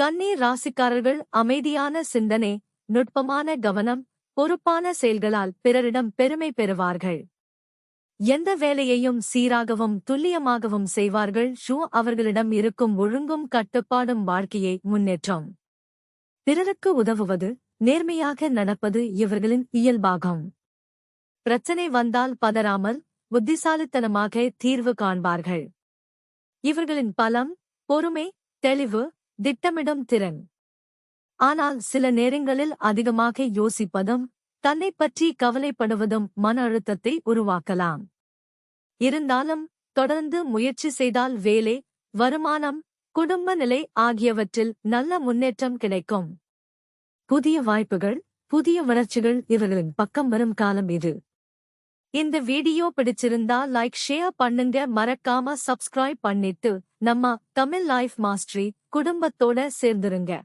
கன்னி ராசிக்காரர்கள் அமைதியான சிந்தனை, நுட்பமான கவனம், பொறுப்பான செயல்களால் பிறரிடம் பெருமை பெறுவார்கள். எந்த வேலையையும் சீராகவும் துல்லியமாகவும் செய்வார்கள். அவர்களிடம் இருக்கும் ஒழுங்கும் கட்டுப்பாடும் வாழ்க்கையை முன்னேற்றம். பிறருக்கு உதவுவது, நேர்மையாக நடப்பது இவர்களின் இயல்பாகும். பிரச்சனை வந்தால் பதறாமல் புத்திசாலித்தனமாக தீர்வு காண்பார்கள். இவர்களின் பலம், பொறுமை, தெளிவு, திட்டமிடும் திறன். ஆனால் சில நேரங்களில் அதிகமாக யோசிப்பதும் தன்னைப் பற்றி கவலைப்படுவதும் மன அழுத்தத்தை உருவாக்கலாம். இருந்தாலும் தொடர்ந்து முயற்சி செய்தால் வேலை, வருமானம், குடும்ப நிலை ஆகியவற்றில் நல்ல முன்னேற்றம் கிடைக்கும். புதிய வாய்ப்புகள், புதிய வளர்ச்சிகள் இவர்களின் பக்கம் வரும் காலம் இது. இந்த வீடியோ பிடிச்சிருந்தா லைக் ஷேர் பண்ணுங்க. மறக்காம சப்ஸ்கிரைப் பண்ணிட்டு நம்ம தமிழ் லைஃப் மாஸ்டரி குடும்பத்தோட சேர்ந்துருங்க.